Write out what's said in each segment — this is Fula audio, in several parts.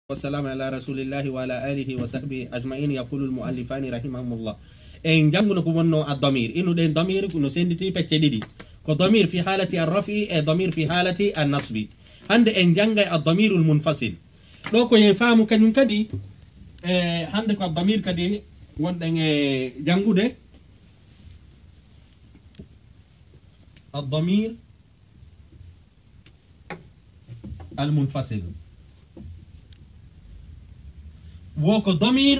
والسلام على رسول الله وعلى آله وصحبه أجمعين. يقول المؤلفان رحمهم الله إن جمعنا كمنو الضمير إنه ده ضمير كنو سندتي بتشديدي كضمير في حالة الرفع ضمير في حالة النصب عند إن جنجا الضمير المنفصل لو كن يفهم كن كدي عندك الضمير كدي وندن جنجو ده الضمير المنفصل woko damir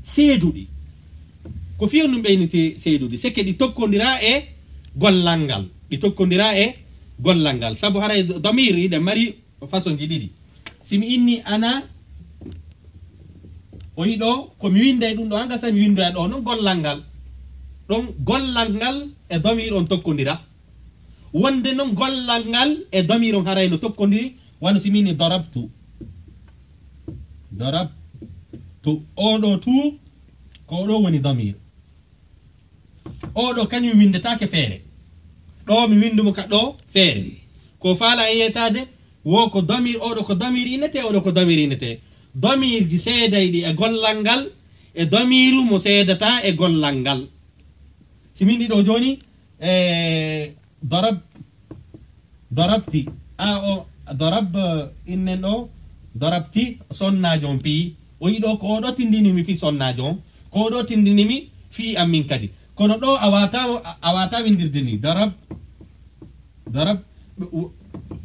seedudi ko fiyonum beyniti seedudi sekke di tokkondira e gollangal sabu haray damir ide mari façon ji didi simi inni ana o yido ko mi winday dum do anga sa mi windoya do non gollangal e damir on tokkondira wonde non gollangal e damir on haray no tokkondiri wano simi inni darabtu oɗo tu ko oɗo woni damir oɗo kañum windetake feere ɗo mi windumo ka ɗo feere ko faala en yetade wo ko damir oɗo ko damir inete oɗo ko damir inete damir ji seedayɗi e gollal ngal e damiru mo seedata e gollal ngal simin ɗiɗo joni darabti o darab innen ɗo darabti sonnajon pi o yiɗo ko oɗo tindinimi fi sonnajo ko oɗo tindinimi fi amin kadi kono ɗo awata windirde ni darab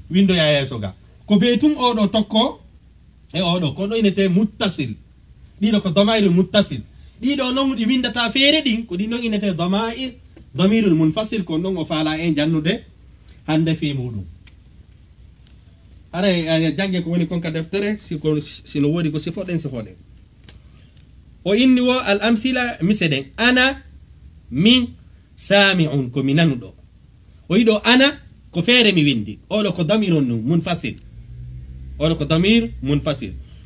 windo ya yeso ga ko beetum oɗo tokko e oɗo ko ɗo inete muttasil ɗiɗo ko damairul muttasil ɗiɗo non ɗi windata feere ɗin ko ɗi non inete damirul munfasil ko ɗon o faala en jannude hande fi muɗum aray jange ko woni konka deftere sino wodi ko sifoɗen o inni wo al amsila miseden ana min sami'un ko mi nanuɗo o yiɗo ana ko feere mi windi oɗo ko damir on munfasil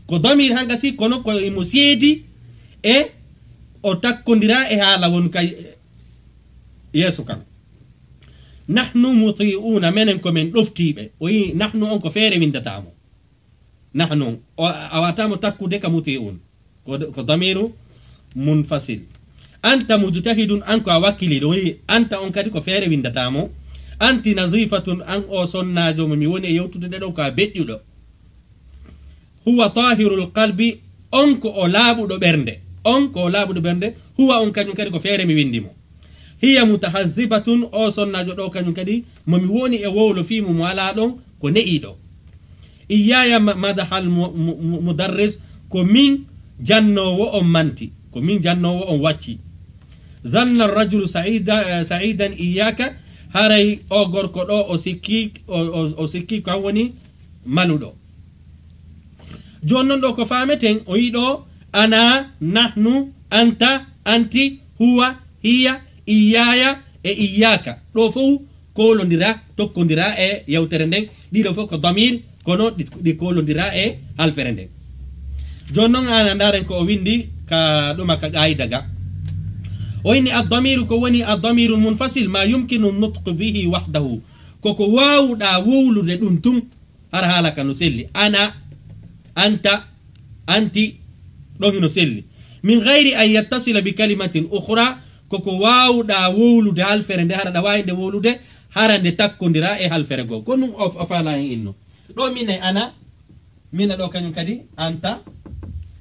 ko damir hanga si kono ko imo seedi e o takkodira e haala won kay yeso kan nahnu muti'una menen ko men ɗoftiɓe o yi nahnu on ko feere windatamo nahnu awatamo takkude ka muti'un ko damiru munfasil anta mujtahidun an ko a wakkiliɗo o yi anta on kadi ko feere windatamo anti nazifatun an o sonnajo mi woni e yewtude ɗeɗo ko a beƴƴuɗo huwa tahirul qalbi on ko o laaɓuɗo ɓernde huwa on kañum kadi ko feere mi windimo hiya mutahazzibatun o sonnajo ɗo kañum kadi momi woni e wowlo fimu mo ala ɗon ko ne'iɗo iyaya madahal mudarris ko min jannowo on manti ko min jannowo on wacci zanna rajulu sa'idan iyaka haray o gorko ɗo o sikki kan woni maluɗo jonnon ɗo ko fameten o yiɗo ana nahnu anta anti huwa hiya iyaya e iyaka ɗo fof kolodira tokkodira e yewtere nden ɗiɗo fof ko damir kono ɗi kolodira e halfere nden jonnon an andaren ko o windi ka ɗuma ka qa'ida ga o inni addamiru ko woni addamiru munfasil ma yumkinu nutqu bihi wahdahu koko wawɗa wowlude ɗum tum har haala ka no selli ana anta anti ɗon hino selli min gayri an yattasila bi kalimatin ukhra koko wawɗa wowlude halfere nde hara ɗa wawi nde wowlude hara nde takkodira e halfere goo ko ɗum o faala hen inno ɗo minne ana minna ɗo kañum kadi anta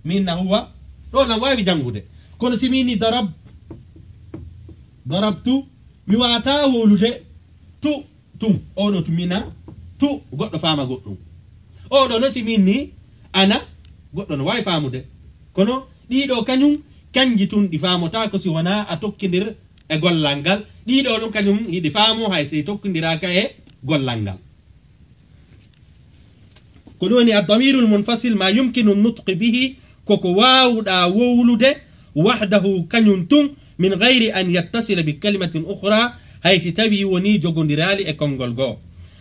minna huwa ɗo nam wawi jangude kono simini darabtu mi wata wowlude tum oɗo tumina goɗɗo fama goɗɗum oɗo no siminni ana goɗɗo no wawi famude kono ɗiɗo kañum kanji tun ɗi famota ko si wona a tokkidir e gollal ngal ɗiɗo ɗum kañum yiɗi faamo hay si tokkidiraka e gollal ngal ko ɗum woni addamirul munfasil ma yumkinu nutqi bihi koko wawɗa wowlude wahdahu kañum tun min gayri an yattasila bi kalimatin ukhra hay si tawi woni jogodirali e konngol goo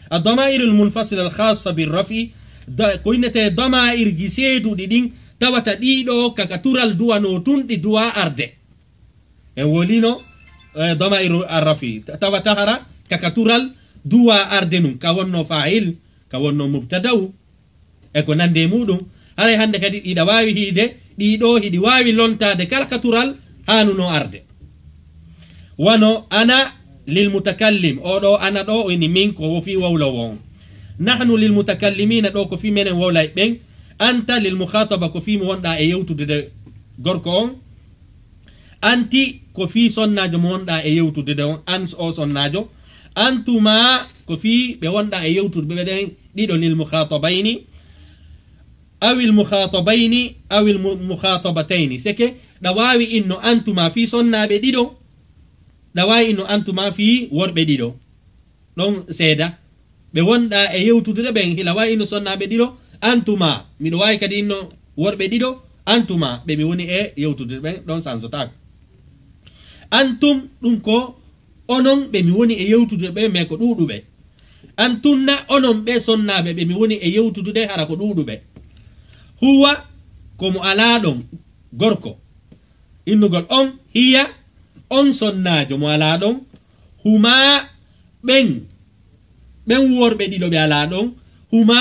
addamairul munfasil al khassa birrafi ko innete damair ji seeduɗi ɗin tawata ɗiɗo kaka tural duwano tun ɗi duwa arde en wolino damairu arrafi tawata hara kaka tural duwa arde num ka wonno fa'il ka wonno mubtada'u e ko nande muɗum haray hande kadi ɗiɗa wawi hiide ɗiɗo hiɗi wawi lontade kala katural hanuno arde wano ana lilmutakallim oɗo ana ɗo ini min ko wo fi wawlowo on nahnu lilmutakallimina ɗo ko fi menen wawlay ɓen anta lilmukhataba ko fi mo wonɗa e yewtude de gorko on anti ko fi sonnajo mo wonɗa e yewtude de on an o sonnajo antuma ko fi ɓe wonɗa e yewtude ɓe ɓeɗen ɗiɗo lilmukhatabayni awil mukhatabayni awil mukhatabataini seke ɗa wawi inno antuma fi sonnaɓe ɗiɗo ɗa wawi inno antuma fi worɓe ɗiɗo ɗon seeda ɓe wonɗa e yewtude de ɓen hila wawi inno sonnaɓe ɗiɗo antuma miɗo wawi kadi inno worɓe ɗiɗo antuma ɓe mi woni e yewtude ɓen ɗon sansotako antum ɗum ko onon ɓe mi woni e yewtude ɓe mais ko ɗuɗuɓe antunna onon ɓe sonnaɓe ɓe mi woni e yewtude hara ko ɗuɗuɓe huwa komo alaɗon gorko innugol on hiya on sonnajo mo alaɗon huma ɓen worɓe ɗiɗo ɓe alaɗon huma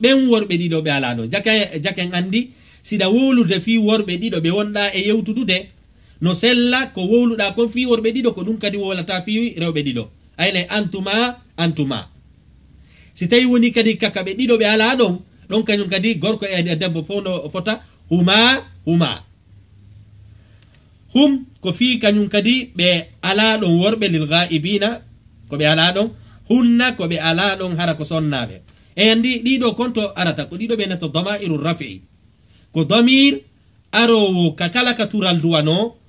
ɓen worɓe ɗiɗo ɓe alaɗon jaken andi siɗa wowlude fi worɓe ɗiɗo ɓe wonɗa e yewtudude no sella ko wowluɗa kon fi worɓe ɗiɗo ko ɗum kadi wolata fi rewɓe ɗiɗo aynay antuma si tawi woni kadi kaka ɓe ɗiɗo ɓe ala ɗon ɗon kañum kadi gorko e debbo fof no fota huma hum ko fi kañum kadi ɓe ala ɗon worɓe lil ghaibina ko ɓe ala ɗon hunna ko ɓe ala ɗon hara ko sonnaɓe e andi ɗiɗo konto arata ko ɗiɗo ɓe nata damairu rafi ko damir arowo ka kala ka tural duwano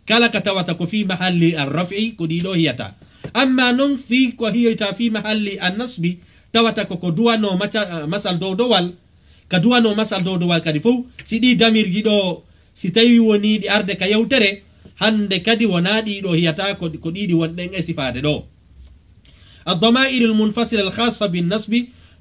kala ka tawata ko fi mahalli arrafi ko ɗiɗo hiyata amma non fi ko hiyata fi mahalli annasbi tawata koko duwano masal dow dowal ka duwano masal dow dowal kadi fof si ɗi damirji ɗo si tawi woni ɗi arde ka yewtere hande kadi wona ɗiɗo hiyata ko ɗiɗi wonɗen e sifade ɗo الضمائر المنفصلة الخاصة بالنصب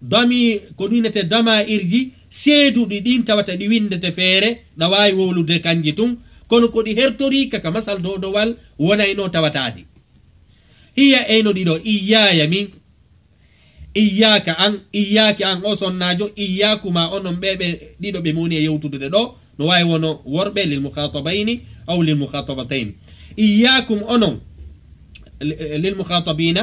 ضمير كونينة ضمائر جي سيدو دي دين تواتا دي ويندة فيري نواي وولو دي كانجتون كونو كودي هرتوري كاكا مسال دو دوال وناينو تواتا دي هي اينو دي دو إيايا من إياك أن أصن ناجو إياكما أنم بيبي دي دو بموني يوتو دي دو نواي ونو وربي للمخاطبين أو للمخاطبتين إياكم أنم للمخاطبين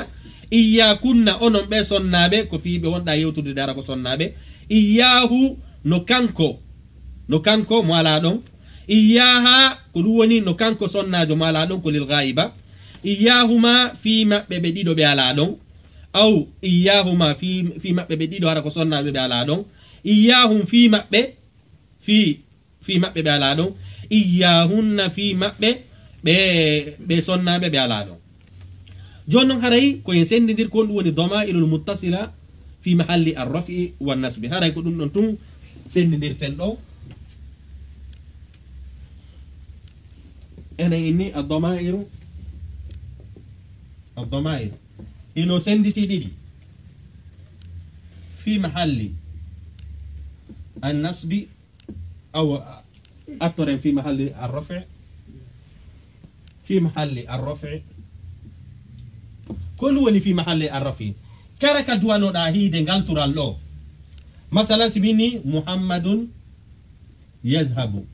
إياكن أنم بي صنابي كفي بواندا يوتو دي دارا كو صنابي إياهو نكانكو موالا دون إياها كلواني نكانكو صناجو موالا دون كل الغائبة إياهما فيما ببديدو بيالا دون أو إياهما فيما ببديدو هارا كو صنابي بيالا دون إياهم فيما بيالا دون إياهن فيما بصنابي بيالا دون جون هراي كوين سين ندير كون وني ضمائر المتصلة في محل الرفع والنصب هراي كون نتون سين ندير تندو أنا إني الضمائر إنه سندتي دي في محل النصب أو أطر في محل الرفع كل ولي في محل الرفع كرك دوانو داهي دنگال ترالو مثلا سبيني محمد يذهب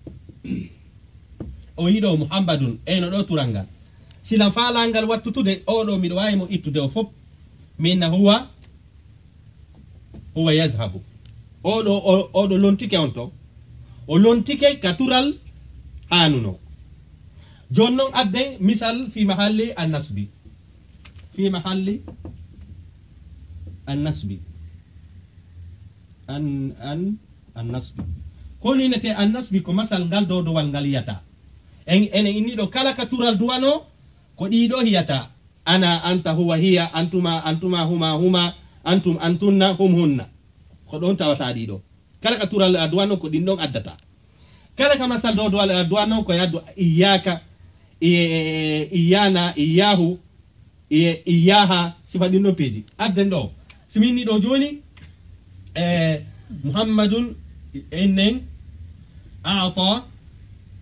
o yiɗo muhammadun eno ɗo turangal silan falangal wattutude oɗo miɗo wawi mo ittude o fop minna huwa yadhabu oɗo lontike on to o lontike ka tural hanuno jon non adde misal fi mahalli annasbi annasbi koni nete annasbi ko masal ngal dow dowal ngal yiyata ene inniɗo kala ka tural duwano ko ɗiɗo hiyata ana anta huwa hiya antuma huma antum antunna hunna ko ɗon tawata ɗiɗo kala ka tural duwano ko ɗin ɗon addata kala ka masal dow dowal duwano ko yaddu iyaka iyana iyahu iyaha sifa ɗin ɗon peeji adden ɗo siminni ɗo joni muhammadun ennen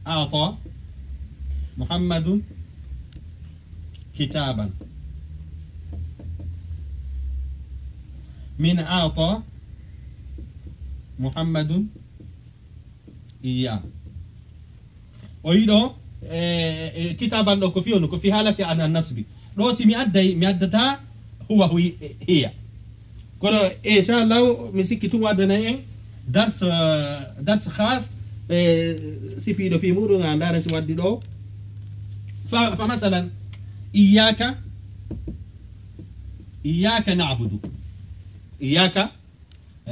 أعطى محمد كتابا من أعطى محمد iya o yiɗo kitaban ɗo ko fi ono ko fi haalate an nasbi ɗo si mi addata huwa hiya kono inchallah mi sikki tum waddana en dars khas sifiɗo fi muɗum a ndara si waddi ɗo fa masalan iyaka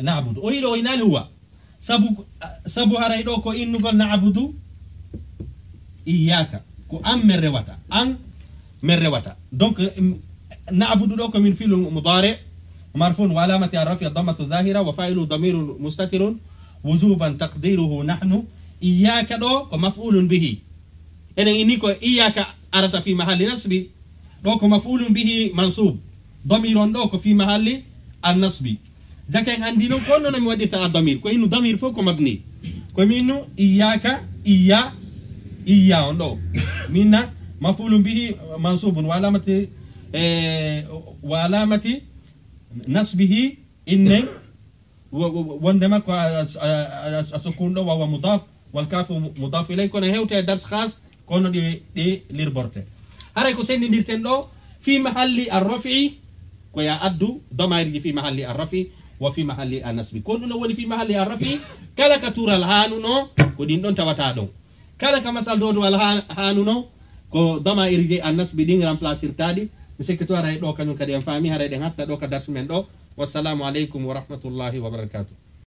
na'budu o yiɗo o inali huwa sabu haray ɗo ko innugol na'budu iyaka ko an men rewata donc na'budu ɗo ko min filu mudari marfun wa alamati arrafi ad-dammatu zahira wa fa'ilu damirun mustatirun wujuban taqdiruhu nahnu iyaka ɗo ko maf'ulun bihi enen inni ko iyaka arata fi mahalli nasbi ɗo ko maf'ulun bihi mansub damir on ɗo ko fi mahalli an-nasbi jaka en andi non ko non mi waɗirta a damir ko innu damir fof ko mabni ko minnu iyaka iya on ɗo minna maf'ulun bihi mansubun wa alamati nasbihi inne wondema ko asukun ɗo wawa mudaf wal kafu mudaf ilay kono hewte dars khas kono ɗi lirborte haray ko sendidirten ɗo fi mahalli arrafi ko ya addu damariji fi mahalli arrafi wa fi mahalli annasbi ko ɗum no woni fi mahalli arrafi kala ka tural hanuno ko ɗin ɗon tawata ɗon kala ka masal dodowal hanuno ko damariji annasbi ɗin remplacirtaɗi mi sikki to aray ɗo kañum kadi en faami haray ɗen hatta ɗo ka darsu men ɗo wassalamu aleykum wa rahmatullahi wa barakatuh